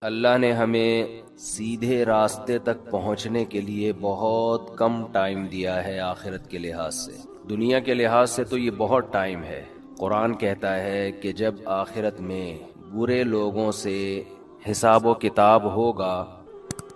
اللہ نے ہمیں سیدھے راستے تک پہنچنے کے لیے بہت کم ٹائم دیا ہے آخرت کے لحاظ سے۔ دنیا کے لحاظ سے تو یہ بہت ٹائم ہے۔ قرآن کہتا ہے کہ جب آخرت میں برے لوگوں سے حساب و کتاب ہوگا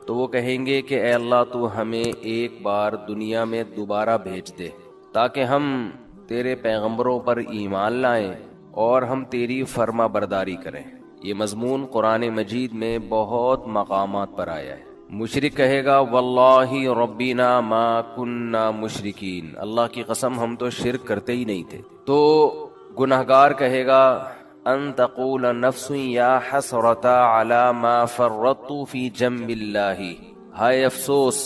تو وہ کہیں گے کہ اے اللہ تو ہمیں ایک بار دنیا میں دوبارہ بھیج دے تاکہ ہم تیرے پیغمبروں پر ایمان لائیں اور ہم تیری فرما برداری کریں۔ یہ مضمون قرآن مجید میں بہت مقامات پر آیا ہے۔ مشرک کہے گا واللہ ربنا ما کننا مشرکین، اللہ کی قسم ہم تو شرک کرتے ہی نہیں تھے۔ تو گنہگار کہے گا ان تقول نفس یا حسرتا علی ما فرطت فی جنب اللہ، ہائے افسوس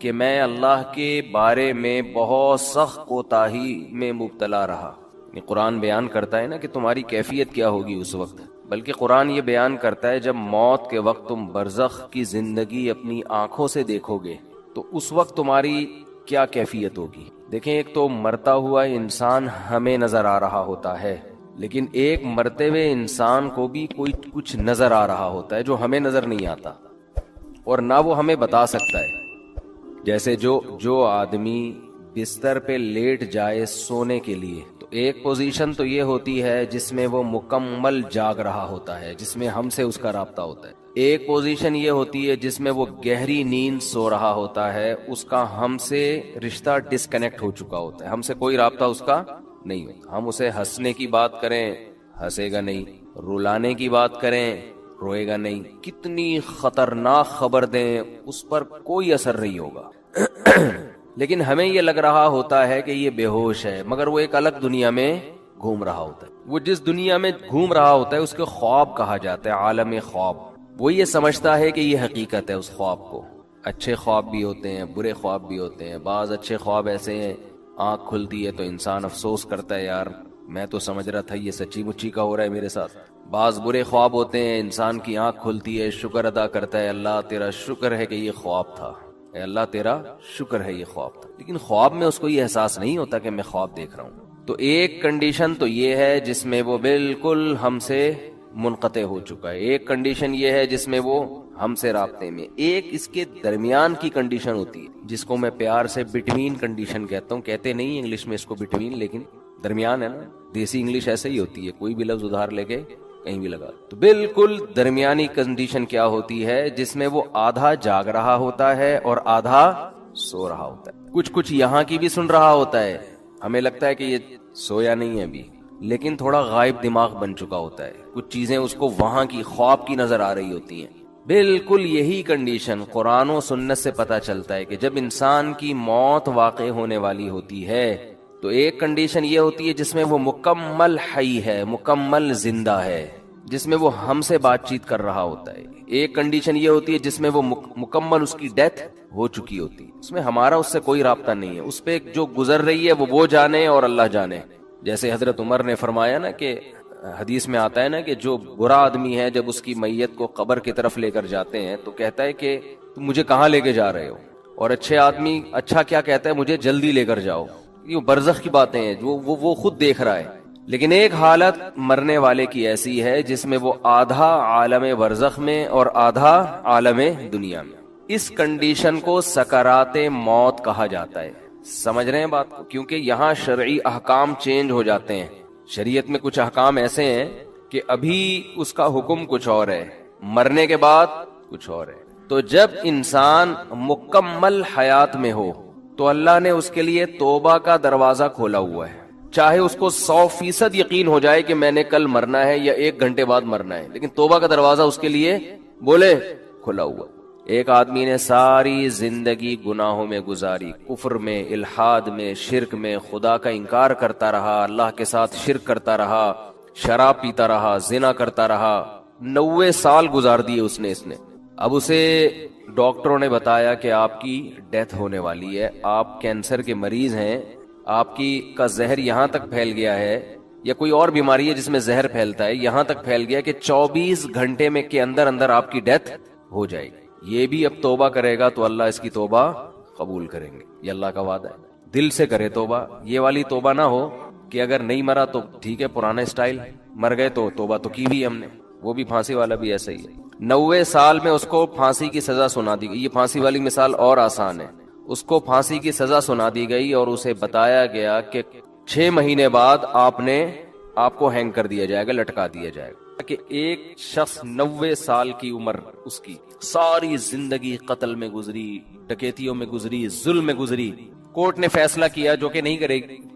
کہ میں اللہ کے بارے میں بہت سخت کوتاہی میں مبتلا رہا۔ یہ قرآن بیان کرتا ہے نا کہ تمہاری کیفیت کیا ہوگی اس وقت، بلکہ قرآن یہ بیان کرتا ہے جب موت کے وقت تم برزخ کی زندگی اپنی آنکھوں سے دیکھو گے تو اس وقت تمہاری کیا کیفیت ہوگی۔ دیکھیں، ایک تو مرتا ہوا انسان ہمیں نظر آ رہا ہوتا ہے، لیکن ایک مرتے ہوئے انسان کو بھی کوئی کچھ نظر آ رہا ہوتا ہے جو ہمیں نظر نہیں آتا اور نہ وہ ہمیں بتا سکتا ہے۔ جیسے جو آدمی بستر پہ لیٹ جائے سونے کے لیے تو ایک پوزیشن تو یہ ہوتی ہے جس میں وہ مکمل جاگ رہا ہوتا ہے، جس میں ہم سے اس کا رابطہ ہوتا ہے۔ ایک پوزیشن یہ ہوتی ہے جس میں وہ گہری نیند سو رہا ہوتا ہے، اس کا ہم سے رشتہ ڈسکنیکٹ ہو چکا ہوتا ہے، ہم سے کوئی رابطہ اس کا نہیں ہوتا۔ ہم اسے ہنسنے کی بات کریں ہنسے گا نہیں، رلانے کی بات کریں روئے گا نہیں، کتنی خطرناک خبر دیں اس پر کوئی اثر نہیں ہوگا۔ لیکن ہمیں یہ لگ رہا ہوتا ہے کہ یہ بے ہوش ہے، مگر وہ ایک الگ دنیا میں گھوم رہا ہوتا ہے۔ وہ جس دنیا میں گھوم رہا ہوتا ہے اس کے خواب کہا جاتا ہے، عالم خواب۔ وہ یہ سمجھتا ہے کہ یہ حقیقت ہے اس خواب کو۔ اچھے خواب بھی ہوتے ہیں، برے خواب بھی ہوتے ہیں۔ بعض اچھے خواب ایسے ہیں آنکھ کھلتی ہے تو انسان افسوس کرتا ہے یار میں تو سمجھ رہا تھا یہ سچی مچی کا ہو رہا ہے میرے ساتھ۔ بعض برے خواب ہوتے ہیں انسان کی آنکھ کھلتی ہے، شکر ادا کرتا ہے اللہ تیرا شکر ہے کہ یہ خواب تھا، اے اللہ تیرا شکر ہے یہ خواب تھا۔ لیکن خواب میں اس کو یہ احساس نہیں ہوتا کہ میں خواب دیکھ رہا ہوں۔ تو ایک کنڈیشن تو یہ ہے جس میں وہ بالکل ہم سے منقطع ہو چکا ہے، ایک کنڈیشن یہ ہے جس میں وہ ہم سے رابطے میں، ایک اس کے درمیان کی کنڈیشن ہوتی ہے جس کو میں پیار سے بٹوین کنڈیشن کہتا ہوں۔ کہتے نہیں انگلش میں اس کو بٹوین، لیکن درمیان ہے نا، دیسی انگلش ایسے ہی ہوتی ہے، کوئی بھی لفظ ادھار لے کے کہیں بھی لگا۔ تو بالکل درمیانی کنڈیشن کیا ہوتی ہے جس میں وہ آدھا جاگ رہا ہوتا ہے اور آدھا سو رہا ہوتا ہے۔ کچھ یہاں کی بھی سن رہا ہوتا ہے، ہمیں لگتا ہے کہ یہ سویا نہیں ہے ابھی، لیکن تھوڑا غائب دماغ بن چکا ہوتا ہے، کچھ چیزیں اس کو وہاں کی خواب کی نظر آ رہی ہوتی ہیں۔ بالکل یہی کنڈیشن قرآن و سنت سے پتہ چلتا ہے کہ جب انسان کی موت واقع ہونے والی ہوتی ہے تو ایک کنڈیشن یہ ہوتی ہے جس میں وہ مکمل حی ہے، مکمل زندہ ہے، جس میں وہ ہم سے بات چیت کر رہا ہوتا ہے۔ ایک کنڈیشن یہ ہوتی ہے جس میں وہ مکمل اس کی ڈیتھ ہو چکی ہوتی ہے، اس میں ہمارا اس سے کوئی رابطہ نہیں ہے، اس پہ جو گزر رہی ہے وہ جانے اور اللہ جانے۔ جیسے حضرت عمر نے فرمایا نا کہ حدیث میں آتا ہے نا کہ جو برا آدمی ہے جب اس کی میت کو قبر کی طرف لے کر جاتے ہیں تو کہتا ہے کہ تم مجھے کہاں لے کے جا رہے ہو، اور اچھے آدمی اچھا کیا کہتا ہے مجھے جلدی لے کر جاؤ۔ یہ برزخ کی باتیں ہیں جو وہ خود دیکھ رہا ہے۔ لیکن ایک حالت مرنے والے کی ایسی ہے جس میں وہ آدھا عالم برزخ میں اور آدھا عالم دنیا میں۔ اس کنڈیشن کو سکرات موت کہا جاتا ہے۔ سمجھ رہے ہیں بات کو؟ کیونکہ یہاں شرعی احکام چینج ہو جاتے ہیں۔ شریعت میں کچھ احکام ایسے ہیں کہ ابھی اس کا حکم کچھ اور ہے، مرنے کے بعد کچھ اور ہے۔ تو جب انسان مکمل حیات میں ہو تو اللہ نے اس کے لیے توبہ کا دروازہ کھولا ہوا ہے، چاہے اس کو 100% یقین ہو جائے کہ میں نے کل مرنا ہے یا 1 گھنٹے بعد مرنا ہے، لیکن توبہ کا دروازہ اس کے لیے بولے کھلا ہوا۔ ایک آدمی نے ساری زندگی گناہوں میں گزاری، کفر میں، الحاد میں، شرک میں، خدا کا انکار کرتا رہا، اللہ کے ساتھ شرک کرتا رہا، شراب پیتا رہا، زنا کرتا رہا، 90 سال گزار دیے اس نے۔ اب اسے ڈاکٹروں نے بتایا کہ آپ کی ڈیتھ ہونے والی ہے، آپ کینسر کے مریض ہیں، آپ کا زہر یہاں تک پھیل گیا ہے، یا کوئی اور بیماری ہے جس میں زہر پھیلتا ہے، یہاں تک پھیل گیا کہ 24 گھنٹے میں کے اندر آپ کی ڈیتھ ہو جائے گی۔ یہ بھی اب توبہ کرے گا تو اللہ اس کی توبہ قبول کریں گے، یہ اللہ کا وعدہ ہے۔ دل سے کرے توبہ، یہ والی توبہ نہ ہو کہ اگر نہیں مرا تو ٹھیک ہے پرانا اسٹائل، مر گئے تو توبہ تو کی بھی ہم نے۔ وہ بھی پھانسی والا بھی ایسا ہی ہے. 90 سال میں اس کو پھانسی کی سزا سنا دی گئی. یہ پھانسی والی مثال اور آسان ہے. اس کو پھانسی کی سزا سنا دی گئی اور اسے بتایا گیا کہ 6 مہینے بعد آپ کو ہینگ کر دیا جائے گا, لٹکا دیا جائے گا. کہ ایک شخص 90 سال کی عمر, اس کی ساری زندگی قتل میں گزری, ڈکیتیوں میں گزری, ظلم میں گزری. کورٹ نے فیصلہ کیا, جو کہ نہیں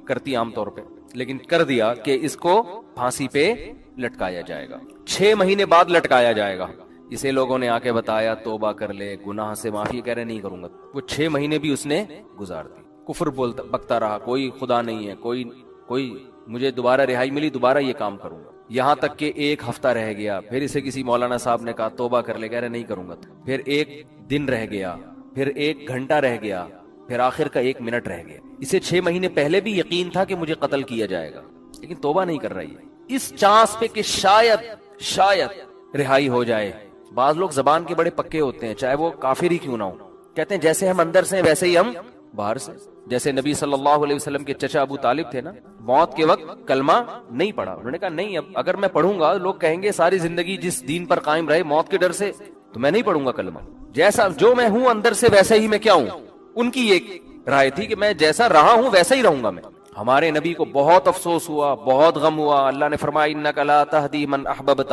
کرتی عام طور پہ, لیکن کر دیا کہ اس کو پھانسی پہ لٹکایا جائے گا. 6 مہینے بعد لٹکایا جائے گا. اسے لوگوں نے آ کے بتایا توبہ کر لے, گناہ سے معافی, کہہ رہے نہیں کروں گا. وہ 6 مہینے بھی اس نے گزار دی, کفر بکتا رہا, کوئی خدا نہیں ہے, کوئی مجھے دوبارہ رہائی ملی, دوبارہ یہ کام کروں گا. یہاں تک کہ 1 ہفتہ رہ گیا, پھر اسے کسی مولانا صاحب نے کہا توبہ کر لے, کہہ رہے نہیں کروں گا. پھر 1 دن رہ گیا, پھر 1 گھنٹہ رہ گیا, پھر آخر کا 1 منٹ رہ گیا. اسے 6 مہینے پہلے بھی یقین تھا کہ مجھے قتل کیا جائے گا, لیکن توبہ نہیں کر رہی ہے, اس چانس پہ کہ شاید رہائی ہو جائے. بعض لوگ زبان کے بڑے پکے ہوتے ہیں, چاہے وہ کافر ہی کیوں نہ ہو. کہتے ہیں جیسے ہم اندر سے ویسے ہی ہم باہر سے. جیسے نبی صلی اللہ علیہ وسلم کے چچا ابو طالب تھے نا, موت کے وقت کلمہ نہیں پڑھا. انہوں نے کہا نہیں, اب اگر میں پڑھوں گا لوگ کہیں گے ساری زندگی جس دین پر قائم رہے موت کے ڈر سے, تو میں نہیں پڑھوں گا کلمہ. جیسا جو میں ہوں اندر سے ویسے ہی میں کیا ہوں. ان کی ایک رائے تھی کہ میں جیسا رہا ہوں ویسا ہی رہوں گا میں. ہمارے نبی کو بہت افسوس ہوا, بہت غم ہوا. اللہ نے فرمایا انک لا تہدی من احببت,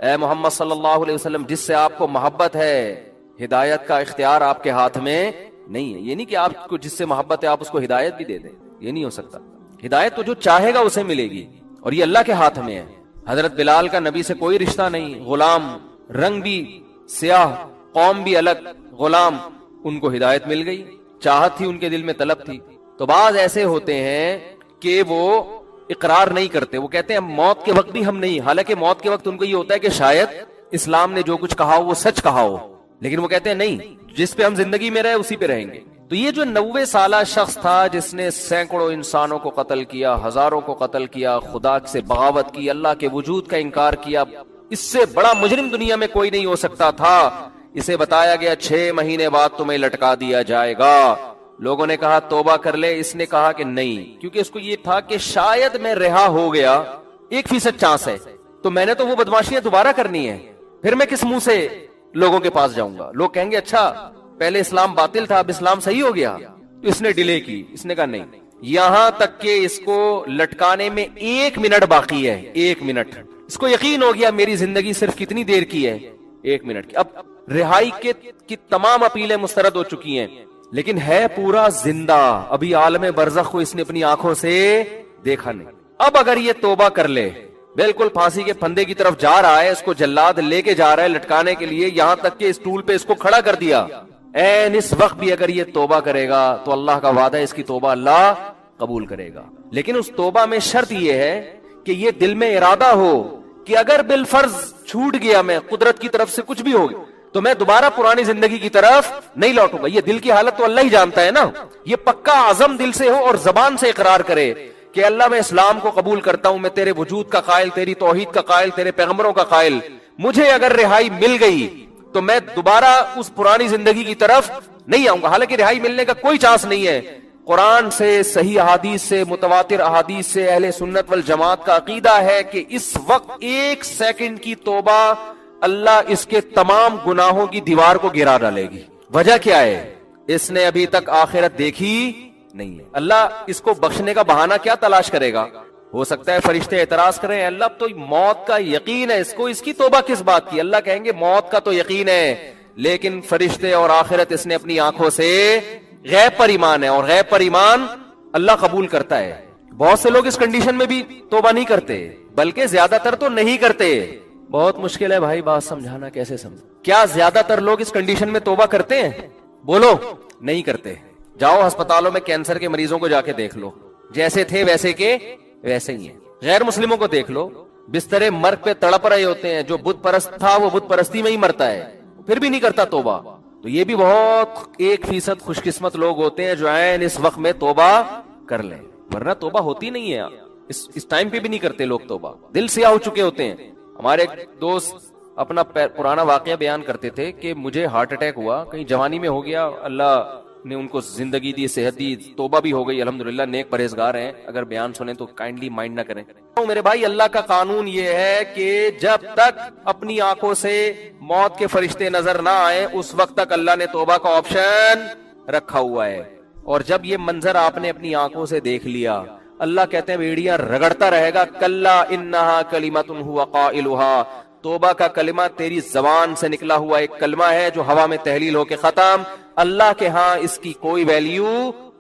اے محمد صلی اللہ علیہ وسلم جس سے آپ کو محبت ہے, ہدایت کا اختیار آپ کے ہاتھ میں نہیں ہے. یہ نہیں کہ آپ کو جس سے محبت ہے آپ اس کو ہدایت بھی دے دیں, یہ نہیں ہو سکتا. ہدایت تو جو چاہے گا اسے ملے گی, اور یہ اللہ کے ہاتھ میں ہے. حضرت بلال کا نبی سے کوئی رشتہ نہیں, غلام, رنگ بھی سیاہ, قوم بھی الگ, غلام, ان کو ہدایت مل گئی. چاہت تھی ان کے دل میں, طلب تھی. تو بعض ایسے ہوتے ہیں کہ وہ اقرار نہیں کرتے, وہ کہتے ہیں موت کے وقت بھی ہم نہیں, حالانکہ موت کے وقت ان کو یہ ہوتا ہے کہ شاید اسلام نے جو کچھ کہا وہ سچ کہا ہو, لیکن وہ کہتے ہیں نہیں, جس پہ ہم زندگی میں رہے اسی پہ رہیں گے. تو یہ جو 90 سالہ شخص تھا جس نے سینکڑوں انسانوں کو قتل کیا, ہزاروں کو قتل کیا, خدا سے بغاوت کی, اللہ کے وجود کا انکار کیا, اس سے بڑا مجرم دنیا میں کوئی نہیں ہو سکتا تھا. اسے بتایا گیا 6 مہینے بعد تمہیں لٹکا دیا جائے گا. لوگوں نے کہا توبہ کر لے, اس نے کہا کہ نہیں, کیونکہ اس کو یہ تھا کہ شاید میں رہا ہو گیا, 1% چانس ہے, تو میں نے تو وہ بدماشیاں دوبارہ کرنی ہے, پھر میں کس منہ سے لوگوں کے پاس جاؤں گا. لوگ کہیں گے اچھا پہلے اسلام باطل تھا اب اسلام صحیح ہو گیا. اس نے ڈیلے کی, اس نے کہا نہیں, یہاں تک کہ اس کو لٹکانے میں 1 منٹ باقی ہے, 1 منٹ. اس کو یقین ہو گیا میری زندگی صرف کتنی دیر کی ہے, 1 منٹ کی. اب رہائی کی تمام اپیلیں مسترد ہو چکی ہیں, لیکن ہے پورا زندہ, ابھی عالم برزخ کو اس نے اپنی آنکھوں سے دیکھا نہیں. اب اگر یہ توبہ کر لے, بالکل پھانسی کے پھندے کی طرف جا رہا ہے, اس کو جلاد لے کے جا رہا ہے لٹکانے کے لیے, یہاں تک کہ اس ٹول پہ اس کو کھڑا کر دیا, این اس وقت بھی اگر یہ توبہ کرے گا تو اللہ کا وعدہ ہے اس کی توبہ اللہ قبول کرے گا. لیکن اس توبہ میں شرط یہ ہے کہ یہ دل میں ارادہ ہو کہ اگر بالفرض چھوٹ گیا, میں قدرت کی طرف سے کچھ بھی ہو گیا, تو میں دوبارہ پرانی زندگی کی طرف نہیں لوٹوں گا. یہ دل کی حالت تو اللہ ہی جانتا ہے نا. یہ پکا عزم دل سے ہو اور زبان سے اقرار کرے کہ اللہ میں اسلام کو قبول کرتا ہوں, میں تیرے وجود کا قائل, تیری توحید کا قائل, تیرے پیغمبروں کا قائل, مجھے اگر رہائی مل گئی تو میں دوبارہ اس پرانی زندگی کی طرف نہیں آؤں گا. حالانکہ رہائی ملنے کا کوئی چانس نہیں ہے. قرآن سے, صحیح احادیث سے, متواتر احادیث سے اہل سنت والجماعت کا عقیدہ ہے کہ اس وقت 1 سیکنڈ کی توبہ اللہ اس کے تمام گناہوں کی دیوار کو گرا ڈالے گی. وجہ کیا ہے؟ اس نے ابھی تک آخرت دیکھی نہیں ہے. اللہ اس کو بخشنے کا بہانہ کیا تلاش کرے گا؟ ہو سکتا ہے فرشتے اعتراض کریں, اللہ اب تو موت کا یقین ہے, اس کو اس کی توبہ کس بات کی؟ اللہ کہیں گے موت کا تو یقین ہے, لیکن فرشتے اور آخرت اس نے اپنی آنکھوں سے غیب پر ایمان ہے, اور غیب پر ایمان اللہ قبول کرتا ہے. بہت سے لوگ اس کنڈیشن میں بھی توبہ نہیں کرتے, بلکہ زیادہ تر تو نہیں کرتے. بہت مشکل ہے بھائی بات سمجھانا, کیسے سمجھ؟ کیا زیادہ تر لوگ اس کنڈیشن میں توبہ کرتے ہیں؟ بولو, نہیں کرتے. جاؤ ہسپتالوں میں کینسر کے مریضوں کو جا کے دیکھ لو, جیسے تھے ویسے کے ویسے ہی ہیں. غیر مسلموں کو دیکھ لو, بسترے مرگ پہ تڑپ رہے ہوتے ہیں. جو بت پرست تھا وہ بت پرستی میں ہی مرتا ہے, پھر بھی نہیں کرتا توبہ. تو یہ بھی بہت 1% خوش قسمت لوگ ہوتے ہیں جو عین اس وقت میں توبہ کر لیں, ورنہ توبہ ہوتی نہیں ہے. اس ٹائم پہ بھی نہیں کرتے لوگ توبہ, دل سیاہ ہو چکے ہوتے ہیں. ہمارے ایک دوست اپنا پرانا واقعہ بیان کرتے تھے کہ مجھے ہارٹ اٹیک ہوا, کہیں جوانی میں ہو گیا, اللہ نے ان کو زندگی دی, صحت دی, توبہ بھی ہو گئی الحمدللہ, نیک پرہیزگار ہیں, اگر بیان سنیں تو کائنڈلی مائنڈ نہ کریں. میرے بھائی, اللہ کا قانون یہ ہے کہ جب تک اپنی آنکھوں سے موت کے فرشتے نظر نہ آئے اس وقت تک اللہ نے توبہ کا آپشن رکھا ہوا ہے. اور جب یہ منظر آپ نے اپنی آنکھوں سے دیکھ لیا, اللہ کہتے ہیں بیڑیاں رگڑتا رہے گا, کلا انہا کلمۃ ہوا قائلھا, توبہ کا کلمہ تیری زبان سے نکلا ہوا ایک کلمہ ہے جو ہوا میں تحلیل ہو کے ختم, اللہ کے ہاں اس کی کوئی ویلیو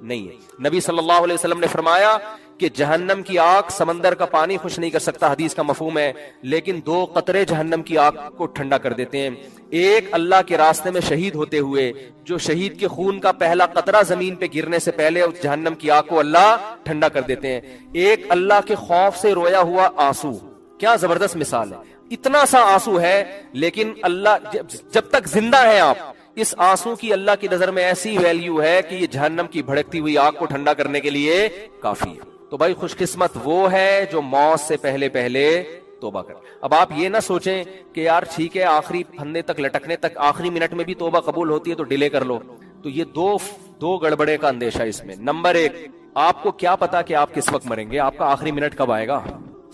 نہیں ہے. نبی صلی اللہ علیہ وسلم نے فرمایا کہ جہنم کی آگ سمندر کا پانی خوش نہیں کر سکتا, حدیث کا مفہوم ہے, لیکن 2 قطرے جہنم کی آگ کو ٹھنڈا کر دیتے ہیں. ایک اللہ کے راستے میں شہید ہوتے ہوئے, جو شہید کے خون کا پہلا قطرہ زمین پہ گرنے سے پہلے اس جہنم کی آگ کو اللہ ٹھنڈا کر دیتے ہیں. ایک اللہ کے خوف سے رویا ہوا آنسو, کیا زبردست مثال ہے, اتنا سا آنسو ہے لیکن اللہ جب تک زندہ ہیں آپ, اس آنسو کی اللہ کی نظر میں ایسی ویلیو ہے کہ یہ جہنم کی بھڑکتی ہوئی آگ کو ٹھنڈا کرنے کے لیے کافی ہے. تو بھائی خوش قسمت وہ ہے جو موت سے پہلے پہلے توبہ کر. اب آپ یہ نہ سوچیں کہ یار ٹھیک ہے آخری پھندے تک لٹکنے تک آخری منٹ میں بھی توبہ قبول ہوتی ہے تو ڈیلے کر لو. تو یہ دو گڑبڑے کا اندیشہ اس میں. نمبر 1, آپ کو کیا پتا کہ آپ کس وقت مریں گے, آپ کا آخری منٹ کب آئے گا,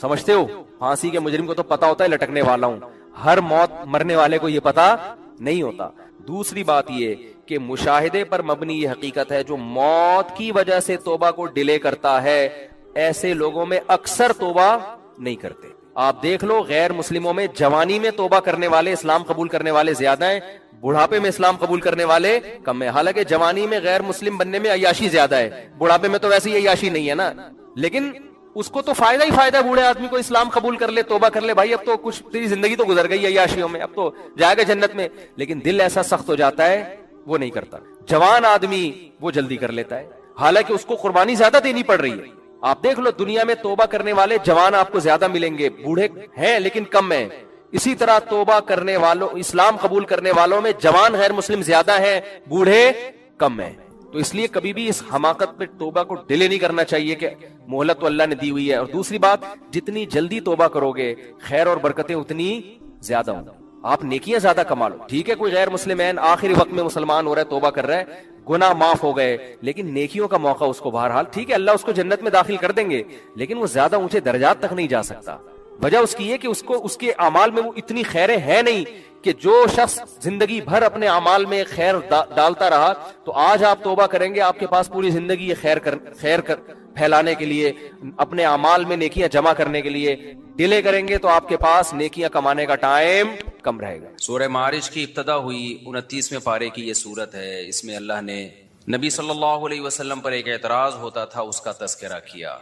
سمجھتے ہو؟ پھانسی کے مجرم کو تو پتا ہوتا ہے لٹکنے والا ہوں, ہر موت مرنے والے کو یہ پتا نہیں ہوتا. دوسری بات یہ کہ مشاہدے پر مبنی یہ حقیقت ہے, جو موت کی وجہ سے توبہ کو ڈیلے کرتا ہے ایسے لوگوں میں اکثر توبہ نہیں کرتے. آپ دیکھ لو غیر مسلموں میں جوانی میں توبہ کرنے والے, اسلام قبول کرنے والے زیادہ ہیں, بڑھاپے میں اسلام قبول کرنے والے کم ہیں. حالانکہ جوانی میں غیر مسلم بننے میں عیاشی زیادہ ہے, بڑھاپے میں تو ویسے ہی عیاشی نہیں ہے نا, لیکن اس کو تو فائدہ ہی فائدہ ہے. بوڑھے آدمی کو اسلام قبول کر لے, توبہ کر لے, بھائی اب تو کچھ تیری زندگی تو گزر گئی عیاشیوں میں, اب تو جائے گا جنت میں, لیکن دل ایسا سخت ہو جاتا ہے وہ نہیں کرتا. جوان آدمی وہ جلدی کر لیتا ہے, حالانکہ اس کو قربانی زیادہ دینی پڑ رہی ہے. آپ دیکھ لو دنیا میں توبہ کرنے والے جوان آپ کو زیادہ ملیں گے, بوڑھے ہیں لیکن کم ہیں. اسی طرح توبہ کرنے والوں, اسلام قبول کرنے والوں میں جوان غیر مسلم زیادہ ہیں, بوڑھے کم ہیں. تو اس لیے کبھی بھی اس حماقت پہ توبہ کو ڈیلے نہیں کرنا چاہیے کہ مہلت تو اللہ نے دی ہوئی ہے. اور دوسری بات, جتنی جلدی توبہ کرو گے خیر اور برکتیں اتنی زیادہ ہوں, آپ نیکیاں زیادہ کما لو. ٹھیک ہے کوئی غیر مسلم ہے آخری وقت میں مسلمان ہو رہا ہے, توبہ کر رہا ہے, گناہ معاف ہو گئے, لیکن نیکیوں کا موقع اس کو بہرحال, ٹھیک ہے اللہ اس کو جنت میں داخل کر دیں گے, لیکن وہ زیادہ اونچے درجات تک نہیں جا سکتا. وجہ اس کی یہ کہ اس کے اعمال میں وہ اتنی خیریں ہیں نہیں کہ جو شخص زندگی بھر اپنے اعمال میں خیر ڈالتا رہا, تو آج آپ توبہ کریں گے, آپ کے پاس پوری زندگی یہ خیر پھیلانے کے لیے, اپنے اعمال میں نیکیاں جمع کرنے کے لیے. ڈیلے کریں گے تو آپ کے پاس نیکیاں کمانے کا ٹائم کم رہے گا. سورہ معارج کی ابتدا ہوئی 29ویں پارے کی یہ سورت ہے. اس میں اللہ نے نبی صلی اللہ علیہ وسلم پر ایک اعتراض ہوتا تھا اس کا تذکرہ کیا,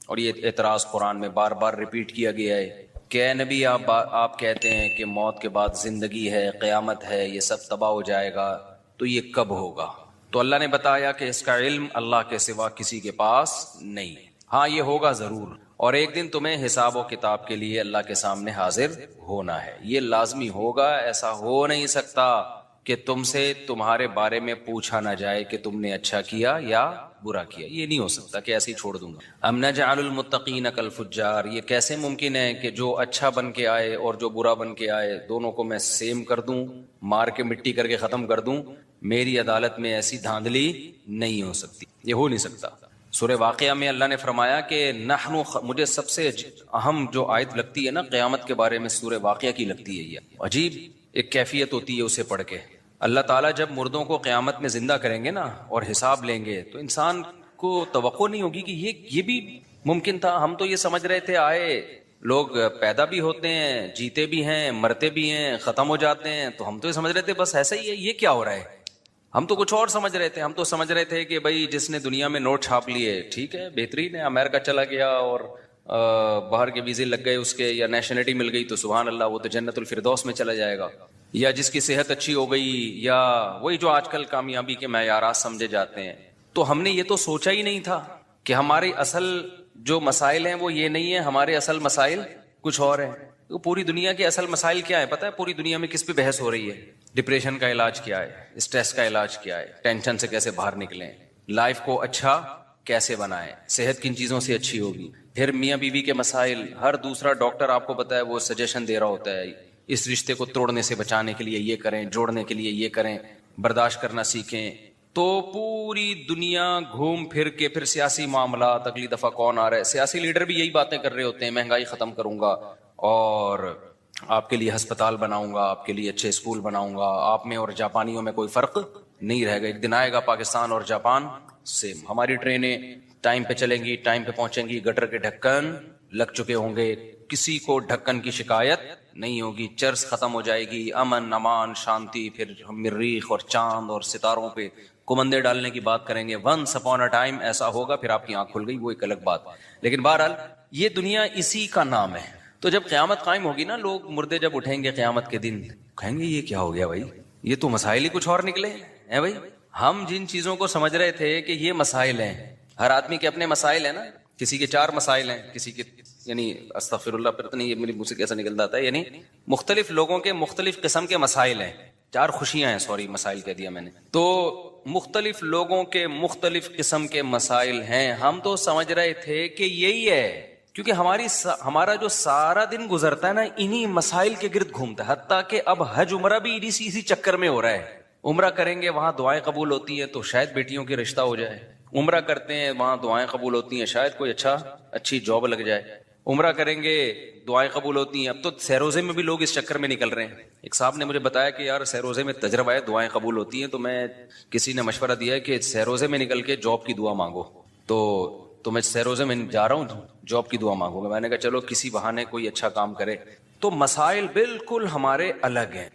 اور یہ اعتراض قرآن میں بار بار ریپیٹ کیا گیا ہے کہ اے نبی آپ کہتے ہیں کہ موت کے بعد زندگی ہے, قیامت ہے, یہ سب تباہ ہو جائے گا, تو یہ کب ہوگا؟ تو اللہ نے بتایا کہ اس کا علم اللہ کے سوا کسی کے پاس نہیں. ہاں یہ ہوگا ضرور, اور ایک دن تمہیں حساب و کتاب کے لیے اللہ کے سامنے حاضر ہونا ہے, یہ لازمی ہوگا. ایسا ہو نہیں سکتا کہ تم سے تمہارے بارے میں پوچھا نہ جائے کہ تم نے اچھا کیا یا برا کیا, یہ نہیں ہو سکتا کہ ایسے ہی چھوڑ دوں گا. ام نجعل المتقین کالفجار, یہ کیسے ممکن ہے کہ جو اچھا بن کے آئے اور جو برا بن کے آئے دونوں کو میں سیم کر دوں, مار کے مٹی کر کے ختم کر دوں؟ میری عدالت میں ایسی دھاندلی نہیں ہو سکتی, یہ ہو نہیں سکتا. سورہ واقعہ میں اللہ نے فرمایا کہ مجھے سب سے اہم جو آیت لگتی ہے نا قیامت کے بارے میں سورہ واقعہ کی لگتی ہے. یہ عجیب ایک کیفیت ہوتی ہے اسے پڑھ کے. اللہ تعالیٰ جب مردوں کو قیامت میں زندہ کریں گے نا اور حساب لیں گے تو انسان کو توقع نہیں ہوگی کہ یہ بھی ممکن تھا. ہم تو یہ سمجھ رہے تھے آئے لوگ پیدا بھی ہوتے ہیں, جیتے بھی ہیں, مرتے بھی ہیں, ختم ہو جاتے ہیں, تو ہم تو یہ سمجھ رہے تھے بس ایسا ہی ہے, یہ کیا ہو رہا ہے؟ ہم تو کچھ اور سمجھ رہے تھے. ہم تو سمجھ رہے تھے کہ بھائی جس نے دنیا میں نوٹ چھاپ لیے ٹھیک ہے بہترین ہے, امریکہ چلا گیا اور باہر کے ویزے لگ گئے اس کے, یا نیشنلٹی مل گئی تو سبحان اللہ وہ تو جنت الفردوس میں چلا جائے گا. یا جس کی صحت اچھی ہو گئی, یا وہی جو آج کل کامیابی کے معیارات سمجھے جاتے ہیں. تو ہم نے یہ تو سوچا ہی نہیں تھا کہ ہمارے اصل جو مسائل ہیں وہ یہ نہیں ہے, ہمارے اصل مسائل کچھ اور ہیں. پوری دنیا کے اصل مسائل کیا ہے پتہ ہے؟ پوری دنیا میں کس پہ بحث ہو رہی ہے؟ ڈپریشن کا علاج کیا ہے, اسٹریس کا علاج کیا ہے, ٹینشن سے کیسے باہر نکلیں, لائف کو اچھا کیسے بنائیں, صحت کن چیزوں سے اچھی ہوگی. پھر میاں بیوی کے مسائل, ہر دوسرا ڈاکٹر آپ کو پتہ ہے وہ سجیشن دے رہا ہوتا ہے اس رشتے کو توڑنے سے بچانے کے لیے یہ کریں, جوڑنے کے لیے یہ کریں, برداشت کرنا سیکھیں, تو پوری دنیا گھوم پھر کے پھر سیاسی معاملات، اگلی دفعہ کون آ رہا ہے، سیاسی لیڈر بھی یہی باتیں کر رہے ہوتے ہیں، مہنگائی ختم کروں گا اور آپ کے لیے ہسپتال بناؤں گا، آپ کے لیے اچھے اسکول بناؤں گا، آپ میں اور جاپانیوں میں کوئی فرق نہیں رہے گا، ایک دن آئے گا پاکستان اور جاپان سیم، ہماری ٹرینیں ٹائم پہ چلیں گی، ٹائم پہ پہنچیں گی، گٹر کے ڈھکن لگ چکے ہوں گے، کسی کو ڈھکن کی شکایت نہیں ہوگی، چرس ختم ہو جائے گی، امن امان شانتی، پھر ہم مریخ اور چاند اور ستاروں پہ کمندے ڈالنے کی بات کریں گے، ونس اپون اے ٹائم ایسا ہوگا، پھر آپ کی آنکھ کھل گئی، وہ ایک الگ بات، لیکن بہرحال یہ دنیا اسی کا نام ہے۔ تو جب قیامت قائم ہوگی نا، لوگ مردے جب اٹھیں گے قیامت کے دن، کہیں گے یہ کیا ہو گیا بھائی، یہ تو مسائل ہی کچھ اور نکلے ہیں بھائی، ہم جن چیزوں کو سمجھ رہے تھے کہ یہ مسائل ہیں، ہر آدمی کے اپنے مسائل ہیں نا، کسی کے 4 مسائل ہیں، کسی کے یعنی استغفر اللہ، پتہ نہیں یہ میری منہ سے کیسا نکلتا ہے، یعنی مختلف لوگوں کے مختلف قسم کے مسائل ہیں، 4 خوشیاں ہیں، سوری مسائل کہہ دیا میں نے، تو مختلف لوگوں کے مختلف قسم کے مسائل ہیں، ہم تو سمجھ رہے تھے کہ یہی ہے، کیونکہ ہمارا جو سارا دن گزرتا ہے نا انہی مسائل کے گرد گھومتا ہے، حتیٰ کہ اب حج عمرہ بھی اسی چکر میں ہو رہا ہے، عمرہ کریں گے وہاں دعائیں قبول ہوتی ہیں تو شاید بیٹیوں کی رشتہ ہو جائے، عمرہ کرتے ہیں وہاں دعائیں قبول ہوتی ہیں شاید کوئی اچھی جاب لگ جائے، عمرہ کریں گے دعائیں قبول ہوتی ہیں، اب تو سیروزے میں بھی لوگ اس چکر میں نکل رہے ہیں، ایک صاحب نے مجھے بتایا کہ یار سیروزے میں تجربہ ہے دعائیں قبول ہوتی ہیں، تو میں کسی نے مشورہ دیا ہے کہ سیروزے میں نکل کے جاب کی دعا مانگو، تو میں سیروزے میں جا رہا ہوں جاب کی دعا مانگوں گا، میں نے کہا چلو کسی بہانے کوئی اچھا کام کرے، تو مسائل بالکل ہمارے الگ ہیں،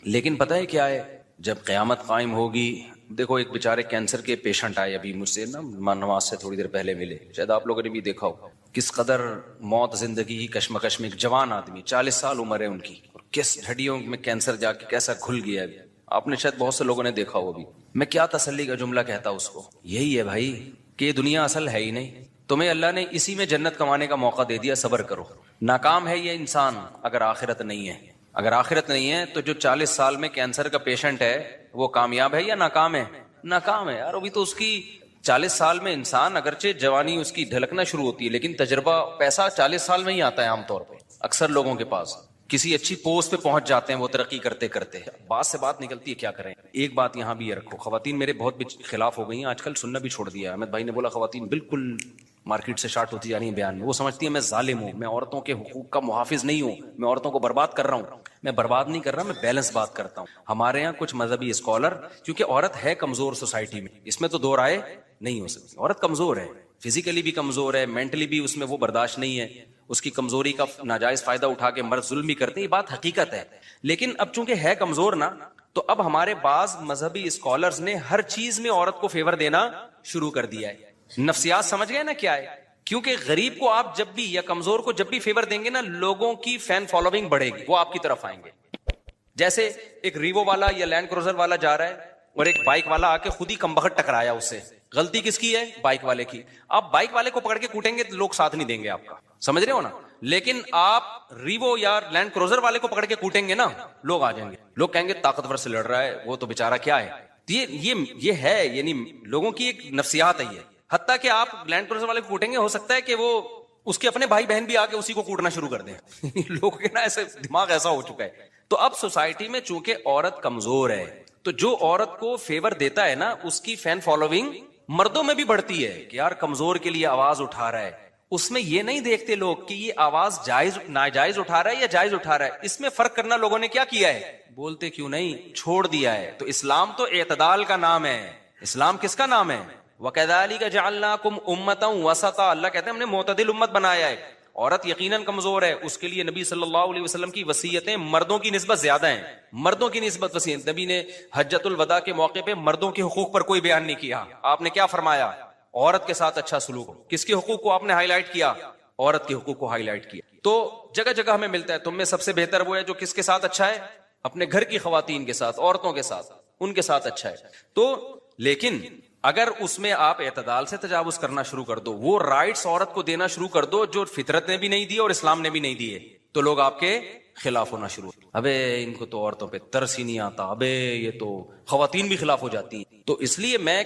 لیکن پتہ ہے کیا ہے، جب قیامت قائم ہوگی، دیکھو ایک بیچارے کینسر کے پیشنٹ آئے ابھی مجھ سے نا نماز سے تھوڑی دیر پہلے ملے، شاید آپ لوگوں نے بھی دیکھا ہو کس قدر موت زندگی کی کشمکش میں، ایک جوان آدمی 40 سال عمر ہے ان کی، اور کس ہڈیوں میں کینسر جا کے کیسا گھل گیا ہے، آپ نے شاید بہت سے لوگوں نے دیکھا ہو ابھی، میں کیا تسلی کا جملہ کہتا اس کو، یہی ہے بھائی کہ یہ دنیا اصل ہے ہی نہیں، تمہیں اللہ نے اسی میں جنت کمانے کا موقع دے دیا، صبر کرو، ناکام ہے یہ انسان اگر آخرت نہیں ہے، اگر آخرت نہیں ہے تو جو 40 سال میں کینسر کا پیشنٹ ہے وہ کامیاب ہے یا ناکام ہے؟ ناکام ہے یار، ابھی تو اس کی 40 سال میں انسان اگرچہ جوانی اس کی ڈھلکنا شروع ہوتی ہے، لیکن تجربہ پیسہ 40 سال میں ہی آتا ہے عام طور پہ، اکثر لوگوں کے پاس کسی اچھی پوسٹ پہ پہنچ جاتے ہیں وہ ترقی کرتے کرتے، بات سے بات نکلتی ہے، کیا کریں؟ ایک بات یہاں بھی یہ رکھو، خواتین میرے بہت خلاف ہو گئی ہیں آج کل، سننا بھی چھوڑ دیا، احمد بھائی نے بولا خواتین بالکل مارکیٹ سے شارٹ ہوتی جا رہی ہیں بیان میں، وہ سمجھتی ہیں میں ظالم ہوں، میں عورتوں کے حقوق کا محافظ نہیں ہوں، میں عورتوں کو برباد کر رہا ہوں، میں برباد نہیں کر رہا، میں بیلنس بات کرتا ہوں۔ ہمارے یہاں کچھ مذہبی اسکالر، کیونکہ عورت ہے کمزور سوسائٹی میں، اس میں تو دو رائے نہیں ہو سکتی، عورت کمزور ہے، فزیکلی بھی کمزور ہے، مینٹلی بھی اس میں وہ برداشت نہیں ہے، اس کی کمزوری کا ناجائز فائدہ اٹھا کے مرد ظلم بھی کرتے ہیں، یہ بات حقیقت ہے، لیکن اب چونکہ ہے کمزور نا، تو اب ہمارے بعض مذہبی اسکالرز نے ہر چیز میں عورت کو فیور دینا شروع کر دیا ہے، نفسیات سمجھ گئے نا کیا ہے، کیونکہ غریب کو آپ جب بھی یا کمزور کو جب بھی فیور دیں گے نا، لوگوں کی فین فالوئنگ بڑھے گی، وہ آپ کی طرف آئیں گے، جیسے ایک ریوو والا یا لینڈ کروزر والا جا رہا ہے اور ایک بائک والا آ کے خود ہی کمبخت ٹکرایا اس سے، غلطی کس کی ہے؟ بائک والے کی، آپ بائک والے کو پکڑ کے کوٹیں گے تو لوگ ساتھ نہیں دیں گے آپ کا، سمجھ رہے ہو نا، لیکن آپ ریوو یا لینڈ کروزر والے کو پکڑ کے کوٹیں گے نا، لوگ آ جائیں گے، لوگ کہیں گے طاقتور سے لڑ رہا ہے وہ تو بیچارہ کیا ہے، یہ ہے، یعنی لوگوں کی ایک نفسیات ہے یہ، حتیٰ کہ آپ لینڈ کروزر والے کو کوٹیں گے، ہو سکتا ہے کہ وہ اس کے اپنے بھائی بہن بھی آ کے اسی کو کوٹنا شروع کر دیں لوگوں کے نا ایسے دماغ ایسا ہو چکا ہے، تو اب سوسائٹی میں چونکہ عورت کمزور ہے، تو جو عورت کو فیور دیتا ہے نا، اس کی فین فالوئنگ مردوں میں بھی بڑھتی ہے کہ یار کمزور کے لیے آواز اٹھا رہا ہے، اس میں یہ نہیں دیکھتے لوگ کہ یہ آواز جائز ناجائز اٹھا رہا ہے یا جائز اٹھا رہا ہے، اس میں فرق کرنا لوگوں نے کیا کیا ہے؟ بولتے کیوں نہیں، چھوڑ دیا ہے۔ تو اسلام تو اعتدال کا نام ہے، اسلام کس کا نام ہے؟ وَكَذَلِكَ جَعَلْنَاكُمْ أُمَّةً وَسَطًا، اللہ کہتے ہیں ہم نے معتدل امت بنایا ہے۔ عورت یقیناً کمزور ہے، اس کے لیے نبی صلی اللہ علیہ وسلم کی وصیتیں مردوں کی نسبت زیادہ ہیں، مردوں کی نسبت وصیت، نبی نے حجۃ الوداع کے موقع پہ مردوں کے حقوق پر کوئی بیان نہیں کیا، آپ نے کیا فرمایا؟ عورت کے ساتھ اچھا سلوک۔ کس کے حقوق کو آپ نے ہائی لائٹ کیا؟ عورت کے حقوق کو ہائی لائٹ کیا۔ تو جگہ جگہ ہمیں ملتا ہے تم میں سب سے بہتر وہ ہے جو کس کے ساتھ اچھا ہے؟ اپنے گھر کی خواتین کے ساتھ، عورتوں کے ساتھ، ان کے ساتھ اچھا ہے۔ تو لیکن اگر اس میں آپ اعتدال سے تجاوز کرنا شروع کر دو، وہ رائٹس عورت کو دینا شروع کر دو جو فطرت نے بھی نہیں دیے اور اسلام نے بھی نہیں دیے، تو لوگ آپ کے خلاف ہونا شروع، ابے ان کو تو عورتوں پہ ترس ہی نہیں آتا، ابے یہ تو خواتین بھی خلاف ہو جاتی ہیں۔ تو اس لیے میں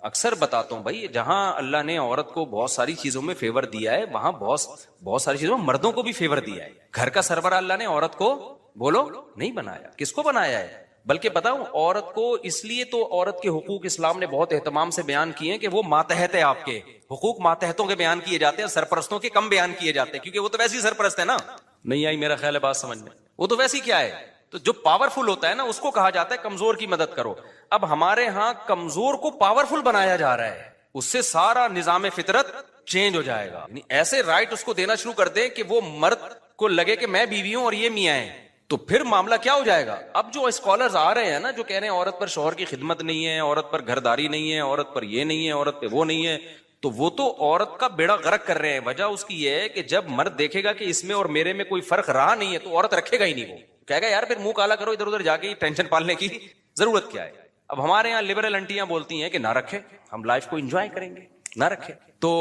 اکثر بتاتا ہوں بھائی، جہاں اللہ نے عورت کو بہت ساری چیزوں میں فیور دیا ہے، وہاں بہت ساری چیزوں میں مردوں کو بھی فیور دیا ہے۔ گھر کا سربراہ اللہ نے عورت کو بولو نہیں بنایا، کس کو بنایا ہے؟ بلکہ بتاؤں عورت کو اس لیے تو عورت کے حقوق اسلام نے بہت اہتمام سے بیان کیے ہیں کہ وہ ماتحت ہے. آپ کے حقوق ماتحتوں کے بیان کیے جاتے ہیں, سرپرستوں کے کم بیان کیے جاتے ہیں, کیونکہ وہ تو ویسی سرپرست ہے نا. نہیں آئی میرا خیال ہے بات سمجھ میں؟ وہ تو ویسی کیا ہے, تو جو پاورفل ہوتا ہے نا اس کو کہا جاتا ہے کمزور کی مدد کرو. اب ہمارے ہاں کمزور کو پاورفل بنایا جا رہا ہے, اس سے سارا نظام فطرت چینج ہو جائے گا. یعنی ایسے رائٹ اس کو دینا شروع کر دیں کہ وہ مرد کو لگے کہ میں بیوی ہوں اور یہ میاں ہیں, تو پھر معاملہ کیا ہو جائے گا. اب جو اسکالرز آ رہے ہیں نا جو کہہ رہے ہیں عورت پر شوہر کی خدمت نہیں ہے, عورت پر گھرداری نہیں ہے, عورت پر یہ نہیں ہے, عورت پہ وہ نہیں ہے, تو وہ تو عورت کا بیڑا غرق کر رہے ہیں. وجہ اس کی یہ ہے کہ جب مرد دیکھے گا کہ اس میں اور میرے میں کوئی فرق رہا نہیں ہے تو عورت رکھے گا ہی نہیں. وہ کہے گا یار پھر منہ کالا کرو ادھر ادھر جا کے, ٹینشن پالنے کی ضرورت کیا ہے. اب ہمارے یہاں لبرل انٹیاں بولتی ہیں کہ نہ رکھے, ہم لائف کو انجوائے کریں گے, نہ رکھے. تو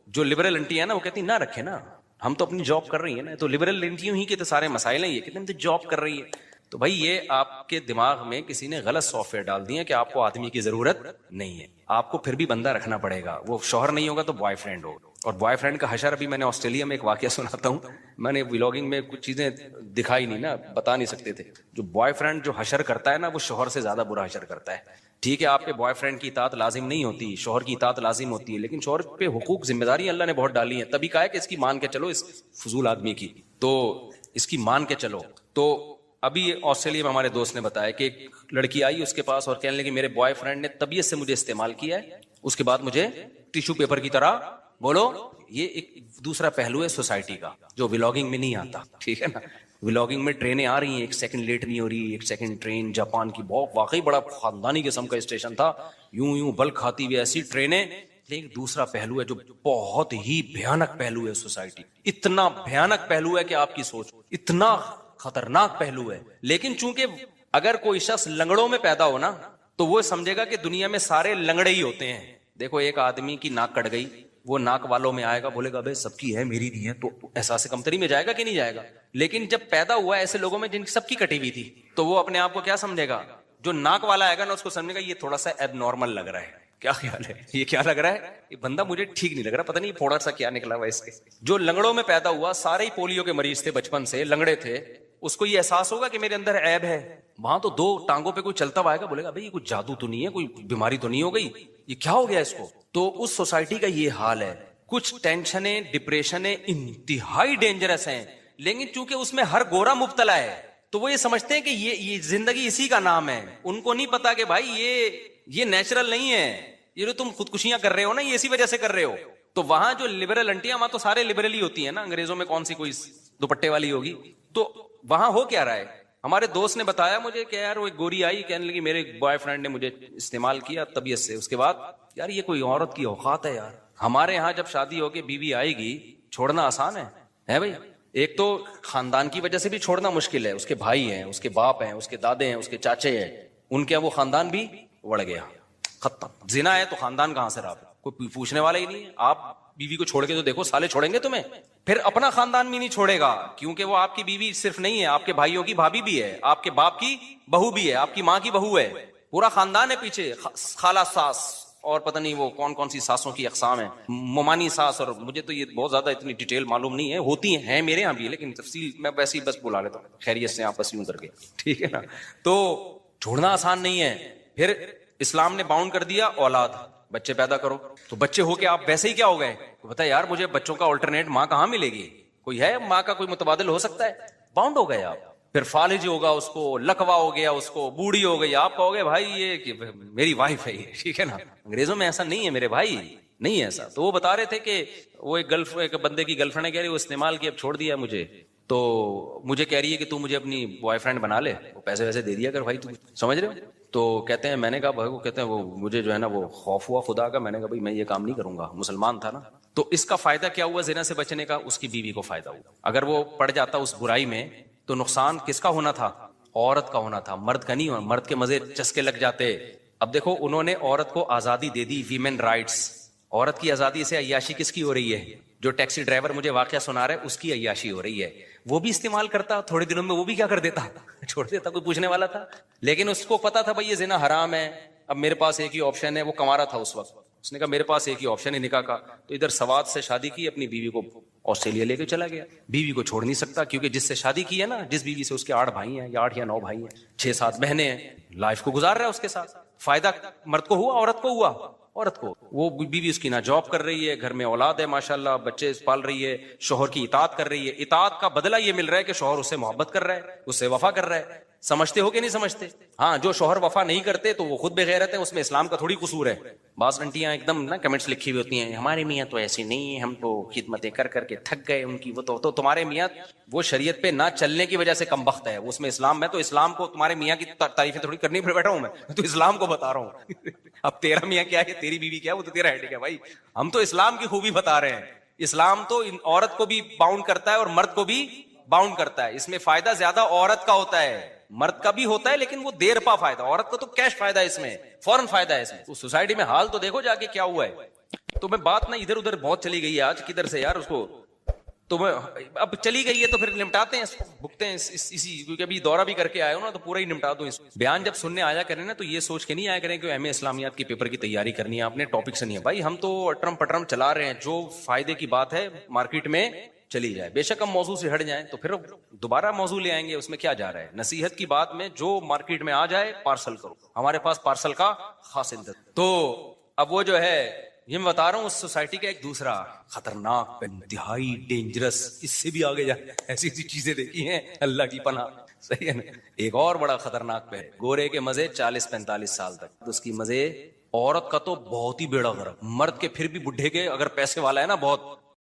جو لبرل انٹیاں ہیں نا وہ کہتی ہیں نہ رکھے نا, ہم تو اپنی جاب کر رہی ہیں نا. تو لبرل انٹیوں ہی کے تو سارے مسائل ہیں, یہ کتنے تو جاب کر رہی ہے. تو بھائی یہ آپ کے دماغ میں کسی نے غلط سافٹ ویئر ڈال دیا کہ آپ کو آدمی کی ضرورت نہیں ہے, آپ کو پھر بھی بندہ رکھنا پڑے گا. وہ شوہر نہیں ہوگا تو بوائے فرینڈ ہوگا. اور بوائے فرینڈ کا حشر ابھی میں نے آسٹریلیا میں ایک واقعہ سناتا ہوں, میں نے ولاگنگ میں کچھ چیزیں دکھائی نہیں نا, بتا نہیں سکتے تھے. جو بوائے فرینڈ جو حشر کرتا ہے نا وہ شوہر سے زیادہ برا حشر کرتا ہے. ٹھیک ہے آپ کے بوائے فرینڈ کی اطاعت لازم نہیں ہوتی, شوہر کی اطاعت لازم ہوتی ہے, لیکن شوہر پہ حقوق ذمہ داری اللہ نے بہت ڈالی ہیں. تبھی کہا ہے کہ اس کی مان کے چلو, اس فضول آدمی کی تو اس کی مان کے چلو. تو ابھی آسٹریلیا میں ہمارے دوست نے بتایا کہ ایک لڑکی آئی اس کے پاس اور کہنے لگی میرے بوائے فرینڈ نے طبیعت سے مجھے استعمال کیا ہے, اس کے بعد مجھے ٹیشو پیپر کی طرح بولو. یہ ایک دوسرا پہلو ہے سوسائٹی کا جو ولاگنگ میں نہیں آتا. ٹھیک ہے نا, ولاگنگ میں ٹرینیں آ رہی ہیں, ایک سیکنڈ لیٹ نہیں ہو رہی, ایک سیکنڈ ٹرین جاپان کی بہت واقعی بڑا خاندانی قسم کا اسٹیشن تھا, یوں یوں بل کھاتی ہوئی ایسی ٹرینیں. لیکن دوسرا پہلو ہے جو بہت ہی بھیانک پہلو ہے سوسائٹی, اتنا بھیانک پہلو ہے کہ آپ کی سوچ, اتنا خطرناک پہلو ہے. لیکن چونکہ اگر کوئی شخص لنگڑوں میں پیدا ہو نا تو وہ سمجھے گا کہ دنیا میں سارے لنگڑے ہی ہوتے ہیں. دیکھو ایک آدمی کی ناک کٹ گئی, وہ ناک والوں میں آئے گا, بولے گا بھائی سب کی ہے میری نہیں ہے, تو احساس کمتری میں جائے گا کہ نہیں جائے گا. لیکن جب پیدا ہوا ایسے لوگوں میں جن کی سب کی کٹی ہوئی تھی تو وہ اپنے آپ کو کیا سمجھے گا, جو ناک والا آئے گا نا اس کو سمجھے گا یہ تھوڑا سا ایب نارمل لگ رہا ہے. کیا خیال ہے, یہ کیا لگ رہا ہے, یہ بندہ مجھے ٹھیک نہیں لگ رہا, پتہ نہیں تھوڑا سا کیا نکلا ہوا اس کے. جو لنگڑوں میں پیدا ہوا سارے ہی پولیو کے مریض تھے, بچپن سے لنگڑے تھے, اس کو یہ احساس ہوگا کہ میرے اندر عیب ہے. وہاں تو دو ٹانگوں پہ کوئی چلتا ہوا آئے گا, بولے گا بھائی یہ کوئی جادو تو نہیں ہے, کوئی بیماری تو نہیں ہو گئی, یہ کیا ہو گیا اس کو. تو اس سوسائٹی کا یہ حال ہے. کچھ ٹینشنیں ڈپریشنیں انتہائی ڈینجرس ہیں, لیکن چونکہ اس میں ہر گورا مبتلا ہے تو وہ یہ سمجھتے ہیں کہ یہ زندگی اسی کا نام ہے. ان کو نہیں پتا کہ بھائی یہ نیچرل نہیں ہے, یہ جو تم خودکشیاں کر رہے ہو نا یہ اسی وجہ سے کر رہے ہو. تو وہاں جو لبرل انٹیاں, وہاں تو سارے لبرل ہی ہوتی ہیں نا, انگریزوں میں کون سی کوئی دوپٹے والی ہوگی. تو وہاں ہو کیا رہا ہے, ہمارے دوست نے بتایا مجھے کہ یار وہ ایک گوری آئی, کہنے لگی میرے بوائے فرینڈ نے مجھے استعمال کیا طبیعت سے, اس کے بعد یار یہ کوئی عورت کی اوقات ہے یار. ہمارے ہاں جب شادی ہو کے بیوی آئے گی چھوڑنا آسان ہے بھائی. ایک تو خاندان کی وجہ سے بھی چھوڑنا مشکل ہے, اس کے بھائی ہیں, اس کے باپ ہیں, اس کے دادے ہیں, اس کے چاچے ہیں, ان کے وہ خاندان بھی اڑ گیا, ختم. زنا ہے تو خاندان کہاں سے رہا, کوئی پوچھنے والا ہی نہیں ہے. آپ بیوی کو چھوڑ کے تو دیکھو, سالے چھوڑیں گے تمہیں, پھر اپنا خاندان بھی نہیں چھوڑے گا, کیونکہ وہ آپ کی بیوی صرف نہیں ہے, آپ کے بھائیوں کی بھابھی بھی ہے, آپ کے باپ کی بہو بھی ہے, آپ کی ماں کی بہو ہے, پورا خاندان ہے پیچھے, خالہ ساس اور پتہ نہیں وہ کون کون سی ساسوں کی اقسام ہیں, ممانی ساس, اور مجھے تو یہ بہت زیادہ اتنی ڈیٹیل معلوم نہیں ہے, ہوتی ہیں میرے یہاں بھی, لیکن تفصیل میں ویسے ہی بس بلا لیتا ہوں, خیریت سے آپ بس یوں کر کے, ٹھیک ہے نا. تو چھوڑنا آسان نہیں ہے. پھر اسلام نے باؤنڈ کر دیا اولاد, بچے پیدا کرو. تو بچے ہو کے آپ ویسے ہی کیا ہو گئے, بتا یار مجھے بچوں کا الٹرنیٹ ماں کہاں ملے گی, کوئی ہے ماں کا کوئی متبادل ہو سکتا ہے, باؤنڈ ہو گئے آپ. پھر فالج ہوگا اس کو, لکوا ہو گیا اس کو, بوڑھی ہو گئی, آپ کہو گے بھائی یہ میری وائف ہے یہ, ٹھیک ہے نا. انگریزوں میں ایسا نہیں ہے میرے بھائی, نہیں ہے ایسا. تو وہ بتا رہے تھے کہ وہ ایک بندے کی گرل فرینڈ کہہ رہی وہ استعمال کی, اب چھوڑ دیا مجھے, تو مجھے کہہ رہی ہے کہ تو مجھے اپنی بوائے فرینڈ بنا لے, وہ پیسے ویسے دے دیا کر بھائی, تم سمجھ رہے ہو. تو کہتے ہیں میں نے کہا بھائی, وہ کہتے ہیں وہ مجھے جو ہے نا وہ خوف ہوا خدا کا, میں نے کہا بھائی میں یہ کام نہیں کروں گا, مسلمان تھا نا. تو اس کا فائدہ کیا ہوا زنا سے بچنے کا, اس کی بیوی کو فائدہ ہوا. اگر وہ پڑ جاتا اس برائی میں تو نقصان کس کا ہونا تھا, عورت کا ہونا تھا, مرد کا نہیں ہونا. مرد کے مزے چسکے لگ جاتے. اب دیکھو انہوں نے عورت کو آزادی دے دی, ویمن رائٹس. عورت کی آزادی سے عیاشی کس کی ہو رہی ہے, جو ٹیکسی ڈرائیور مجھے واقعہ سنا رہا ہے اس کی عیاشی ہو رہی ہے. وہ بھی استعمال کرتا, تھوڑے دنوں میں وہ بھی کیا کر دیتا, چھوڑ دیتا, کوئی پوچھنے والا تھا. لیکن اس کو پتا تھا بھائی یہ زنا حرام ہے. اب میرے پاس ایک ہی آپشن ہے, وہ کما رہا تھا اس وقت, اس نے کہا میرے پاس ایک ہی آپشن ہے نکاح کا. تو ادھر سوات سے شادی کی, اپنی بیوی کو آسٹریلیا لے کے چلا گیا. بیوی کو چھوڑ نہیں سکتا, کیونکہ جس سے شادی کی ہے نا, جس بیوی سے, اس کے 8 بھائی ہیں, یا 8 یا 9 بھائی ہیں, 6-7 بہنیں ہیں, لائف کو گزار رہا ہے اس کے ساتھ. فائدہ مرد کو ہوا, عورت کو ہوا. عورت کو, وہ بیوی اس کی نہ جاب کر رہی ہے, گھر میں اولاد ہے ماشاءاللہ, بچے پال رہی ہے, شوہر کی اطاعت کر رہی ہے. اطاعت کا بدلہ یہ مل رہا ہے کہ شوہر اس سے محبت کر رہا ہے, اس سے وفا کر رہا ہے. سمجھتے ہو کہ نہیں سمجھتے؟ ہاں, جو شوہر وفا نہیں کرتے تو وہ خود بے غیرت ہیں, اس میں اسلام کا تھوڑی قصور ہے. بعض انٹیاں ایک دم نا کمنٹس لکھی ہوئی ہوتی ہیں, ہمارے میاں تو ایسی نہیں ہیں, ہم تو خدمتیں کر کر کے تھک گئے ان کی. وہ تو تمہارے میاں وہ شریعت پہ نہ چلنے کی وجہ سے کم بخت ہے, اس میں اسلام. میں تو اسلام کو, تمہارے میاں کی تعریفیں تھوڑی کرنی پڑ بیٹھا ہوں, میں تو اسلام کو بتا رہا ہوں. اب تیرا میاں کیا ہے, تیری بیوی کیا ہے, وہ تو تیرا ہیڈک ہے بھائی. ہم تو اسلام کی خوبی بتا رہے ہیں. اسلام تو عورت کو بھی باؤنڈ کرتا ہے اور مرد کو بھی باؤنڈ کرتا ہے. اس میں فائدہ زیادہ عورت کا ہوتا ہے, مرد کا بھی ہوتا ہے لیکن وہ دیر پا فائدہ. عورت کو تو کیش فائدہ ہے, اس میں فوراً فائدہ ہے. اس میں سوسائٹی میں حال تو دیکھو جا کے کیا ہوا ہے. تو میں بات نا ادھر ادھر بہت چلی گئی ہے آج, کدھر سے یار اس کو, تو میں اب چلی گئی ہے تو پھر نمٹاتے ہیں, بھگتے ہیں اسی, کیونکہ ابھی دورہ بھی کر کے آئے ہو نا, تو پورا ہی نمٹا دوں. بیان جب سننے آیا کریں نا, تو یہ سوچ کے نہیں آیا کریں کہ ایم اے اسلامیات کی پیپر کی تیاری کرنی ہے, اپنے ٹاپک سے نہیں ہے بھائی. ہم تو اٹرم پٹرم چلا رہے ہیں, جو فائدے کی بات ہے مارکیٹ میں چلی جائے. بے شک ہم موضوع سے ہٹ جائیں تو پھر دوبارہ موضوع لے آئیں گے, اس میں کیا جا رہا ہے. نصیحت کی بات میں جو مارکیٹ میں آ جائے پارسل کرو, ہمارے پاس پارسل کا خاص انتظام. تو اب وہ جو ہے, یہ میں بتا رہا ہوں, اس سوسائٹی کا ایک دوسرا خطرناک, انتہائی ڈینجرس, اس سے بھی آگے جا ایسی چیزیں دیکھی ہیں اللہ کی پناہ, صحیح ہے نا. ایک اور بڑا خطرناک پہ, گورے کے مزے 40-45 سال تک, اس کی مزے. عورت کا تو بہت ہی بیڑا غرق, مرد کے پھر بھی بڈھے کے اگر پیسے والا ہے نا بہت,